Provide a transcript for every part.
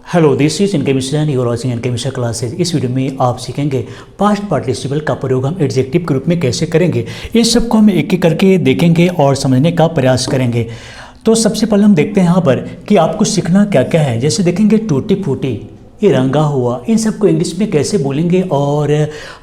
Hello, this is इनके mission your watching इनके mission classes. इस वीडियो में आप सीखेंगे पास्ट पार्टिसिपल का प्रयोग हम एडजेक्टिव के रूप में कैसे करेंगे। इन सबको हम एक एक करके देखेंगे और समझने का प्रयास करेंगे। तो सबसे पहले हम देखते हैं यहाँ पर कि आपको सीखना क्या क्या है। जैसे देखेंगे टूटी फूटी, ये रंगा हुआ, इन सबको इंग्लिश में कैसे बोलेंगे और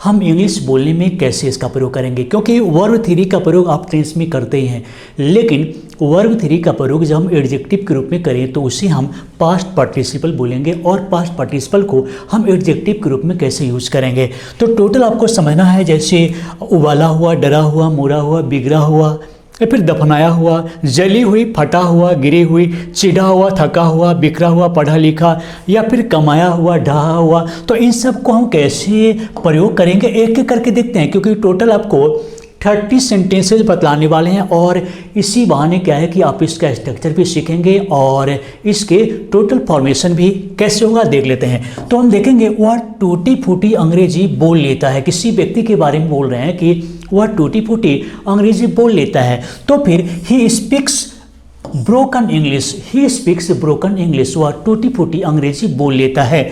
हम इंग्लिश बोलने में कैसे इसका प्रयोग करेंगे। क्योंकि वर्ब थ्री का प्रयोग आप टेंस में करते ही हैं, लेकिन वर्ब थ्री का प्रयोग जब हम एडजेक्टिव के रूप में करें तो उसे हम पास्ट पार्टिसिपल बोलेंगे और पास्ट पार्टिसिपल को हम एडजेक्टिव के रूप में कैसे यूज करेंगे। तो टोटल आपको समझना है, जैसे उबाला हुआ, डरा हुआ, मोड़ा हुआ, बिगड़ा हुआ, या फिर दफनाया हुआ, जली हुई, फटा हुआ, गिरी हुई, चिढ़ा हुआ, थका हुआ, बिखरा हुआ, पढ़ा लिखा, या फिर कमाया हुआ, ढहा हुआ। तो इन सब को हम कैसे प्रयोग करेंगे एक एक करके देखते हैं, क्योंकि टोटल आपको 30 सेंटेंसेज बतलाने वाले हैं और इसी बहाने क्या है कि आप इसका स्ट्रक्चर भी सीखेंगे और इसके टोटल फॉर्मेशन भी कैसे होगा देख लेते हैं। तो हम देखेंगे वह टूटी फूटी अंग्रेजी बोल लेता है। किसी व्यक्ति के बारे में बोल रहे हैं कि वह टूटी फूटी अंग्रेजी बोल लेता है। तो फिर he speaks broken English, he speaks broken English, वह टूटी फूटी अंग्रेजी बोल लेता है।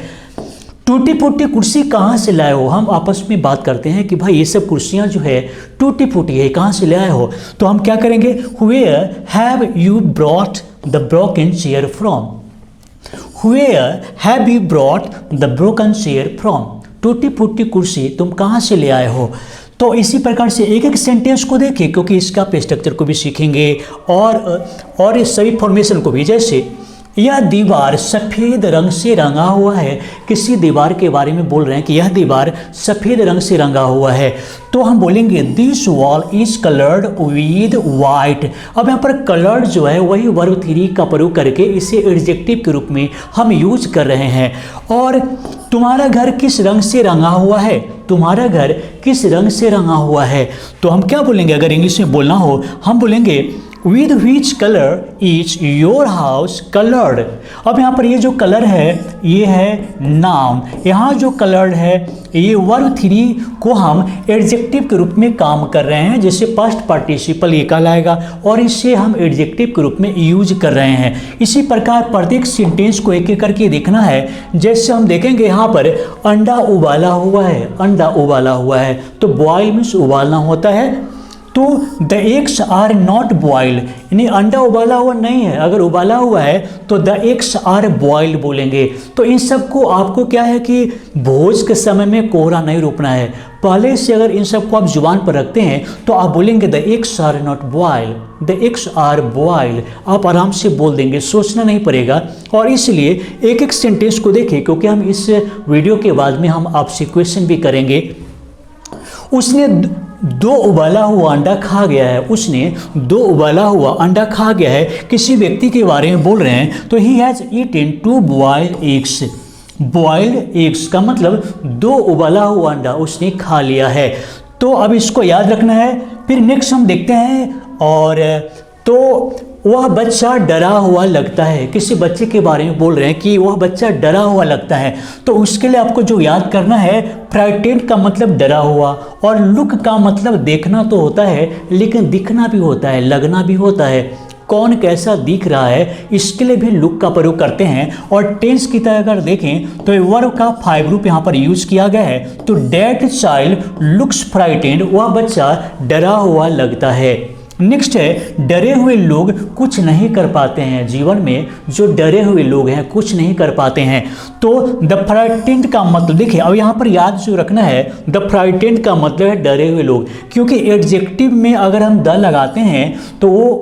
टूटी फूटी कुर्सी कहाँ से लाए हो? हम आपस में बात करते हैं कि भाई ये सब कुर्सियाँ जो है टूटी फूटी है, कहाँ से ले आए हो? तो हम क्या करेंगे, where have you brought the broken chair from, where have you brought the broken chair from, टूटी फूटी कुर्सी तुम कहाँ से ले आए हो। तो इसी प्रकार से एक एक सेंटेंस को देखिए, क्योंकि इसका स्ट्रक्चर को भी सीखेंगे और इस सभी फॉर्मेशन को भी। जैसे यह दीवार सफ़ेद रंग से रंगा हुआ है, किसी दीवार के बारे में बोल रहे हैं कि यह दीवार सफ़ेद रंग से रंगा हुआ है। तो हम बोलेंगे this wall is coloured with white. अब यहाँ पर कलर्ड जो है वही वर्ब थ्री का प्रयोग करके इसे एडजेक्टिव के रूप में हम यूज कर रहे हैं। और तुम्हारा घर किस रंग से रंगा हुआ है, तुम्हारा घर किस रंग से रंगा हुआ है। तो हम क्या बोलेंगे, अगर इंग्लिश में बोलना हो हम बोलेंगे with which colour is your house coloured. अब यहाँ पर ये जो कलर है ये है नाउन, यहाँ जो कलर्ड है ये वर्ब थ्री को हम एडजेक्टिव के रूप में काम कर रहे हैं, जैसे पास्ट पार्टिसिपल ये कहलाएगा और इसे हम एडजेक्टिव के रूप में यूज कर रहे हैं। इसी प्रकार प्रत्येक सेंटेंस को एक एक करके देखना है। जैसे हम देखेंगे यहाँ पर अंडा उबाला हुआ है, अंडा उबाला हुआ है, तो बॉयल मीन्स उबालना होता है। तो the eggs are not boiled, यानी अंडा उबाला हुआ नहीं है, अगर उबाला हुआ है तो द एग्स आर बॉइल्ड बोलेंगे। तो इन सब को आपको क्या है कि भोज के समय में कोहरा नहीं रोकना है, पहले से अगर इन सब को आप जुबान पर रखते हैं तो आप बोलेंगे the eggs are not boiled, the eggs are boiled, आप आराम से बोल देंगे, सोचना नहीं पड़ेगा। और इसलिए एक एक सेंटेंस को देखिए, क्योंकि हम इस वीडियो के बाद में हम आपसे क्वेश्चन भी करेंगे। उसने दो उबाला हुआ अंडा खा गया है, उसने दो उबाला हुआ अंडा खा गया है, किसी व्यक्ति के बारे में बोल रहे हैं। तो he has eaten 2 boiled eggs, boiled eggs का मतलब दो उबाला हुआ अंडा उसने खा लिया है। तो अब इसको याद रखना है। फिर नेक्स्ट हम देखते हैं, और तो वह बच्चा डरा हुआ लगता है, किसी बच्चे के बारे में बोल रहे हैं कि वह बच्चा डरा हुआ लगता है। तो उसके लिए आपको जो याद करना है, फ्राइटेंड का मतलब डरा हुआ, और लुक का मतलब देखना तो होता है लेकिन दिखना भी होता है, लगना भी होता है, कौन कैसा दिख रहा है, इसके लिए भी लुक का प्रयोग करते हैं। और टेंस की तरह अगर देखें तो वर्ब का 5 ग्रुप यहाँ पर यूज किया गया है। तो दैट चाइल्ड लुक्स फ्राइटेंड, वह बच्चा डरा हुआ लगता है। नेक्स्ट है डरे हुए लोग कुछ नहीं कर पाते हैं, जीवन में जो डरे हुए लोग हैं कुछ नहीं कर पाते हैं। तो द फ्राइटेंड का मतलब देखिए, अब यहाँ पर याद जो रखना है, द फ्राइटेंड का मतलब है डरे हुए लोग, क्योंकि एडजेक्टिव में अगर हम द लगाते हैं तो वो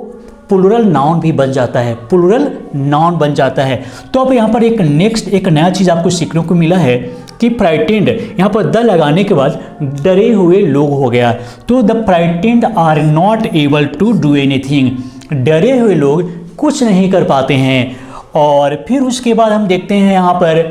प्लूरल नाउन भी बन जाता है, प्लूरल नाउन बन जाता है। तो अब यहाँ पर एक नया चीज़ आपको सीखने को मिला है कि फ्राइटेंड, यहाँ पर द लगाने के बाद डरे हुए लोग हो गया। तो the frightened are not able to do anything, डरे हुए लोग कुछ नहीं कर पाते हैं। और फिर उसके बाद हम देखते हैं यहाँ पर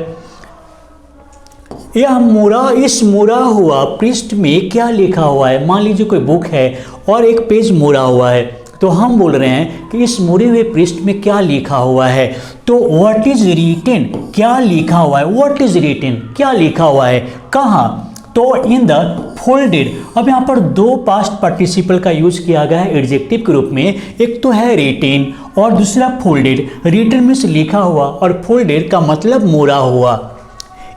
इस मुड़ा हुआ पृष्ठ में क्या लिखा हुआ है। मान लीजिए कोई बुक है और एक पेज मुड़ा हुआ है, तो हम बोल रहे हैं कि इस मुड़े हुए पृष्ठ में क्या लिखा हुआ है। तो व्हाट इज रिटन, क्या लिखा हुआ है, व्हाट इज रिटन, क्या लिखा हुआ है, कहाँ। तो इन द फोल्डेड, अब यहाँ पर दो पास्ट पार्टिसिपल का यूज किया गया है एडजेक्टिव के रूप में। एक तो है रिटेन और दूसरा फोल्डेड। रिटेन मीन्स लिखा हुआ और फोल्डेड का मतलब मोड़ा हुआ।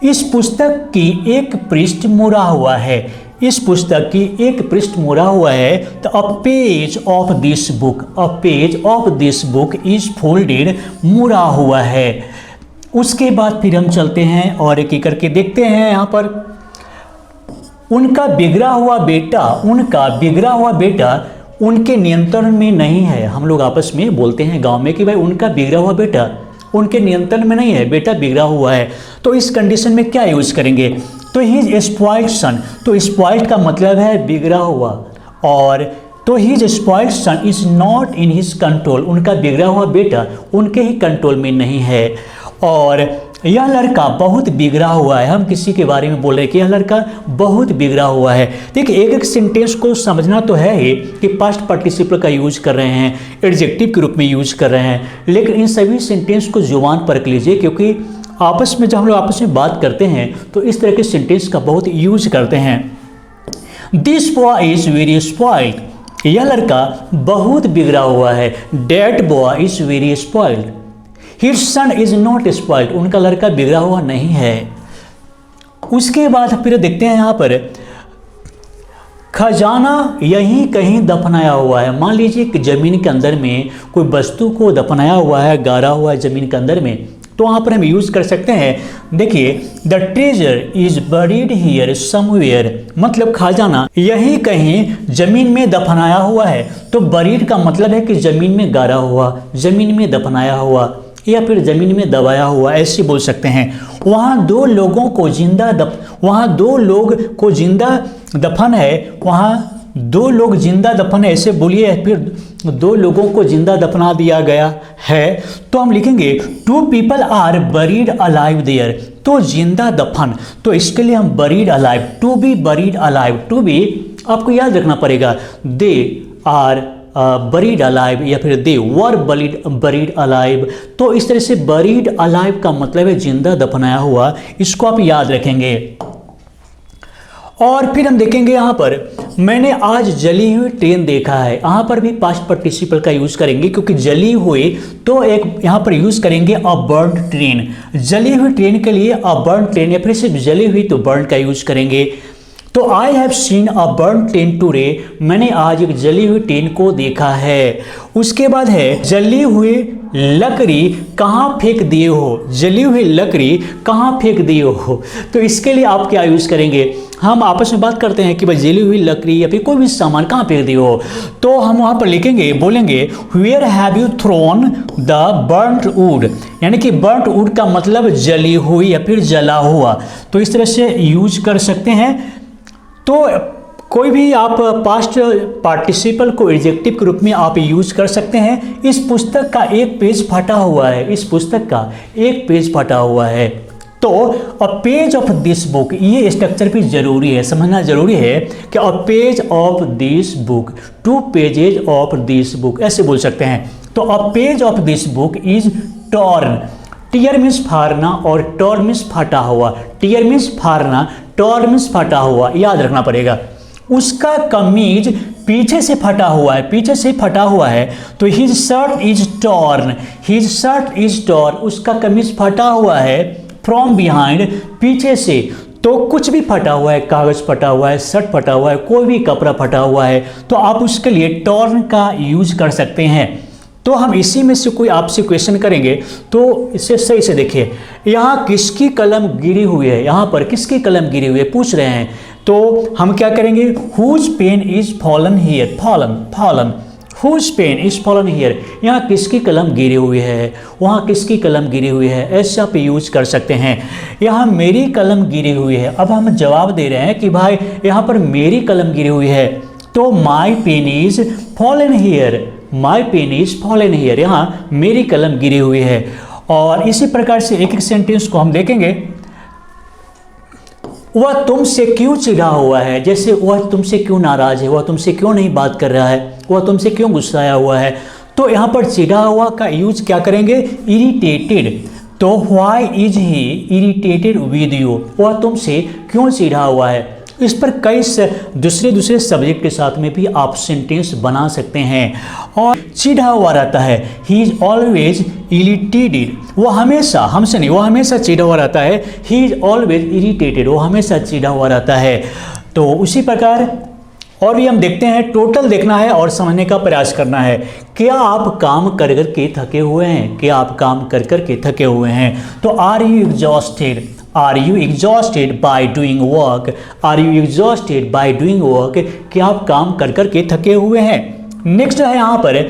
इस पुस्तक की एक पृष्ठ मोड़ा हुआ है। इस पुस्तक की एक पृष्ठ मोड़ा हुआ है। तो a page of this book, a page of this book is folded, मोड़ा हुआ है। उसके बाद फिर हम चलते हैं और एक एक करके देखते हैं। यहाँ पर उनका बिगड़ा हुआ बेटा, उनका बिगड़ा हुआ बेटा उनके नियंत्रण में नहीं है। हम लोग आपस में बोलते हैं गांव में कि भाई उनका बिगड़ा हुआ बेटा उनके नियंत्रण में नहीं है, बेटा बिगड़ा हुआ है। तो इस कंडीशन में क्या यूज करेंगे? तो हिज स्पॉइल्ड सन, तो स्पॉइल्ड का मतलब है बिगड़ा हुआ, और तो his spoiled son is not in his control, उनका बिगड़ा हुआ बेटा उनके ही कंट्रोल में नहीं है। और यह लड़का बहुत बिगड़ा हुआ है, हम किसी के बारे में बोल रहे हैं कि यह लड़का बहुत बिगड़ा हुआ है। देखिए एक एक सेंटेंस को समझना तो है ही कि पास्ट पार्टिसिपल का यूज कर रहे हैं, एडजेक्टिव के रूप में यूज कर रहे हैं, लेकिन इन सभी सेंटेंस को जुबान पर रख लीजिए, क्योंकि आपस में जब हम लोग आपस में बात करते हैं तो इस तरह के सेंटेंस का बहुत यूज करते हैं। This boy is very spoiled, यह लड़का बहुत बिगड़ा हुआ है। That boy is very spoiled, his son is not spoiled, उनका लड़का बिगड़ा हुआ नहीं है। उसके बाद फिर देखते हैं यहाँ पर खजाना यहीं कहीं दफनाया हुआ है। मान लीजिए कि जमीन के अंदर में कोई वस्तु को दफनाया हुआ है, गाड़ा हुआ है जमीन के अंदर में, तो वहाँ पर हम यूज कर सकते हैं। देखिए the treasure is buried here somewhere, मतलब खजाना यहीं कहीं जमीन में दफनाया हुआ है। तो बरीड का मतलब है कि जमीन में गाड़ा हुआ, जमीन में दफनाया हुआ या फिर जमीन में दबाया हुआ, ऐसे बोल सकते हैं। वहाँ दो लोगों को वहाँ दो लोग को जिंदा दफन है, वहाँ दो लोग जिंदा दफन है, ऐसे बोलिए। फिर दो लोगों को जिंदा दफना दिया गया है, तो हम लिखेंगे two people are buried alive there, तो जिंदा दफन, तो इसके लिए हम buried alive, to be buried alive, to be आपको याद रखना पड़ेगा, दे आर बरीड अलाइव या फिर दे वर बरीड अलाइव। तो इस तरह से बरीड अलाइव का मतलब है जिंदा दफनाया हुआ, इसको आप याद रखेंगे। और फिर हम देखेंगे यहाँ पर मैंने आज जली हुई ट्रेन देखा है, यहाँ पर भी पास्ट पार्टिसिपल का यूज करेंगे, क्योंकि जली हुई तो एक यहाँ पर यूज करेंगे अ बर्न्ड ट्रेन। जली हुई ट्रेन के लिए अ बर्न्ड ट्रेन, या फिर सिर्फ जली हुई तो बर्न का यूज करेंगे। तो I have seen a burn train today, मैंने आज एक जली हुई ट्रेन को देखा है। उसके बाद है जली हुई लकड़ी कहाँ फेंक दिए हो, जली हुई लकड़ी कहाँ फेंक दिए हो, तो इसके लिए आप क्या यूज करेंगे? हम आपस में बात करते हैं कि भाई जली हुई लकड़ी या फिर कोई भी सामान कहाँ फेंक दिए हो, तो हम वहाँ पर लिखेंगे, बोलेंगे where have you thrown the burned wood, यानी कि बर्न्ड वुड का मतलब जली हुई या फिर जला हुआ, तो इस तरह से यूज कर सकते हैं। तो कोई भी आप पास्ट पार्टिसिपल को एडजेक्टिव के रूप में आप यूज कर सकते हैं। इस पुस्तक का एक पेज फटा हुआ है, इस पुस्तक का एक पेज फटा हुआ है, तो a page of this book, ये स्ट्रक्चर भी जरूरी है, समझना जरूरी है कि a page of this book, two pages of this book, ऐसे बोल सकते हैं। तो a page of this book is torn, tear means फाड़ना और टॉर मीन्स फटा हुआ, टीयर मीन्स फाड़ना, टॉर मीन्स फटा हुआ, याद रखना पड़ेगा। उसका कमीज पीछे से फटा हुआ है, पीछे से फटा हुआ है, तो his shirt is torn, his shirt is torn, उसका कमीज फटा हुआ है फ्रॉम बिहाइंड, पीछे से। तो कुछ भी फटा हुआ है, कागज फटा हुआ है, शर्ट फटा हुआ है, कोई भी कपड़ा फटा हुआ है, तो आप उसके लिए टॉर्न का यूज कर सकते हैं। तो हम इसी में से कोई आपसे क्वेश्चन करेंगे तो इसे सही से देखिए, यहाँ किसकी कलम गिरी हुई है, यहाँ पर किसकी कलम गिरी हुई है पूछ रहे हैं, तो हम क्या करेंगे, whose pen is fallen here, fallen, whose pen is fallen here, यहाँ किसकी कलम गिरी हुई है, वहाँ किसकी कलम गिरी हुई है, ऐसा आप यूज कर सकते हैं। यहाँ मेरी कलम गिरी हुई है, अब हम जवाब दे रहे हैं कि भाई यहाँ पर मेरी कलम गिरी हुई है, तो my pen is fallen here, my pen is fallen here, यहाँ मेरी कलम गिरी हुई है। और इसी प्रकार से एक एक सेंटेंस को हम देखेंगे, वह तुमसे क्यों चिढ़ा हुआ है, जैसे वह तुमसे क्यों नाराज है, वह तुमसे क्यों नहीं बात कर रहा है, वह तुमसे क्यों गुस्साया हुआ है, तो यहाँ पर चिढ़ा हुआ का यूज क्या करेंगे, इरिटेटेड, तो why is he irritated with you, वह तुमसे क्यों चिढ़ा हुआ है, इस पर कई दूसरे सब्जेक्ट के साथ में भी आप सेंटेंस बना सकते हैं। और चिढ़ा हुआ रहता है, ही इज ऑलवेज इरिटेटेड, वो हमेशा, हमसे नहीं, वो हमेशा चिढ़ा हुआ रहता है। ही इज ऑलवेज इरिटेटेड, वो हमेशा चिढ़ा हुआ रहता है। तो उसी प्रकार और भी हम देखते हैं, टोटल देखना है और समझने का प्रयास करना है। क्या आप काम कर कर के थके हुए हैं? क्या आप काम कर कर के थके हुए हैं? तो are you exhausted, are you exhausted by doing work, are you exhausted by doing work, क्या आप काम कर कर के थके हुए हैं? नेक्स्ट है यहाँ पर,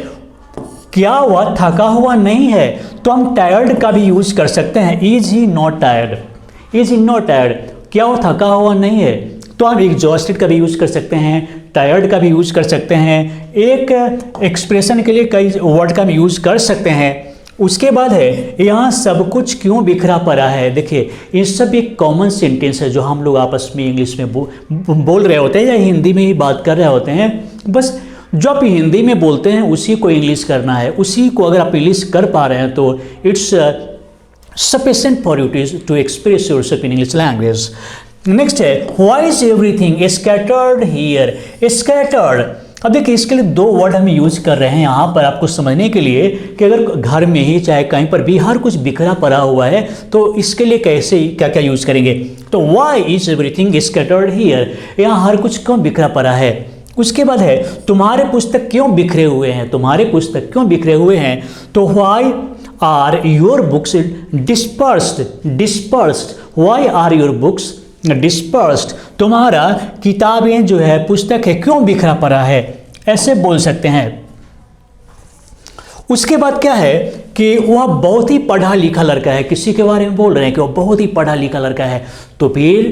क्या वह थका हुआ नहीं है? तो हम टायर्ड का भी यूज कर सकते हैं, is he not tired, is he not tired, क्या वो थका हुआ नहीं है? तो आप एग्जॉस्टेड का भी यूज कर सकते हैं, टायर्ड का भी यूज कर सकते हैं, एक एक्सप्रेशन के लिए कई वर्ड का भी यूज कर सकते हैं। उसके बाद है, यहाँ सब कुछ क्यों बिखरा पड़ा है? देखिए, ये सब एक कॉमन सेंटेंस है जो हम लोग आपस में इंग्लिश में बोल रहे होते हैं या हिंदी में ही बात कर रहे होते हैं। बस जो आप हिंदी में बोलते हैं उसी को इंग्लिश करना है, उसी को अगर आप इंग्लिश कर पा रहे हैं तो it's sufficient for you to express yourself in English language. Next है, why is everything scattered here? Scattered, अब देखिए इसके लिए दो वर्ड हम यूज कर रहे हैं यहाँ पर आपको समझने के लिए कि अगर घर में ही चाहे कहीं पर भी हर कुछ बिखरा पड़ा हुआ है तो इसके लिए कैसे क्या क्या यूज करेंगे। तो why is everything scattered here, यहाँ हर कुछ क्यों बिखरा पड़ा है। उसके बाद है, तुम्हारे पुस्तक क्यों बिखरे हुए हैं? तुम्हारे पुस्तक क्यों बिखरे हुए हैं? तो why are your books dispersed, dispersed, why are your books dispersed, तुम्हारा किताबें जो है, पुस्तक है, क्यों बिखरा पड़ा है, ऐसे बोल सकते हैं। उसके बाद क्या है कि वह बहुत ही पढ़ा लिखा लड़का है, किसी के बारे में बोल रहे हैं कि वह बहुत ही पढ़ा लिखा लड़का है, तो फिर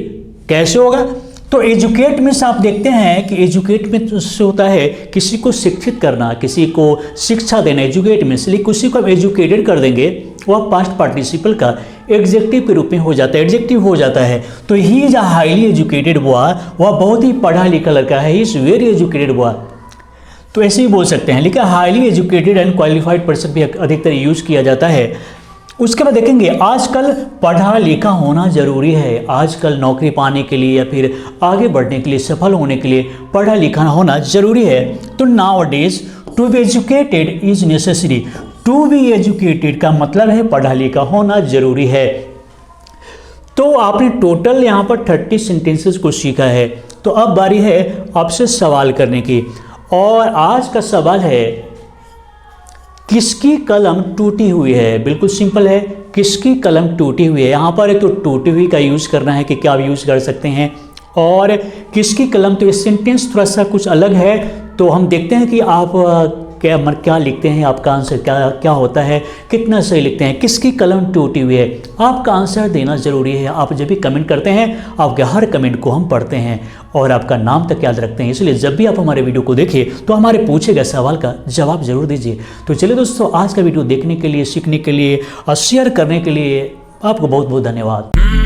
कैसे होगा? तो एजुकेट में से आप देखते हैं कि एजुकेट में से होता है किसी को शिक्षित करना, किसी को शिक्षा देना, एजुकेट में से, लेकिन किसी को आप एजुकेटेड कर देंगे वह पास्ट पार्टिसिपल का एग्जेक्टिव के रूप में हो जाता है, एडजेक्टिव हो जाता है। तो he is a highly educated boy, वह बहुत ही पढ़ा लिखा लड़का है, he is very educated boy, तो ऐसे ही बोल सकते हैं। लेकिन highly educated and qualified person भी अधिकतर यूज किया जाता है। उसके बाद देखेंगे, आजकल पढ़ा लिखा होना जरूरी है, आजकल नौकरी पाने के लिए या फिर आगे बढ़ने के लिए, सफल होने के लिए पढ़ा लिखा होना जरूरी है। तो nowadays to be educated is necessary, to be educated का मतलब है पढ़ा लिखा होना जरूरी है। तो आपने टोटल यहाँ पर 30 सेंटेंसेस को सीखा है। तो अब बारी है आपसे सवाल करने की, और आज का सवाल है, किसकी कलम टूटी हुई है? बिल्कुल सिंपल है, किसकी कलम टूटी हुई है। यहाँ पर एक तो टूटी हुई का यूज़ करना है कि क्या यूज़ कर सकते हैं, और किसकी कलम, तो ये सेंटेंस थोड़ा सा कुछ अलग है। तो हम देखते हैं कि आप क्या लिखते हैं, आपका आंसर क्या होता है, कितना सही लिखते हैं। किसकी कलम टूटी हुई है, आपका आंसर देना जरूरी है। आप जब भी कमेंट करते हैं आपके हर कमेंट को हम पढ़ते हैं और आपका नाम तक याद रखते हैं, इसलिए जब भी आप हमारे वीडियो को देखें तो हमारे पूछे गए सवाल का जवाब जरूर दीजिए। तो चलिए दोस्तों, आज का वीडियो देखने के लिए, सीखने के लिए और शेयर करने के लिए आपको बहुत बहुत धन्यवाद।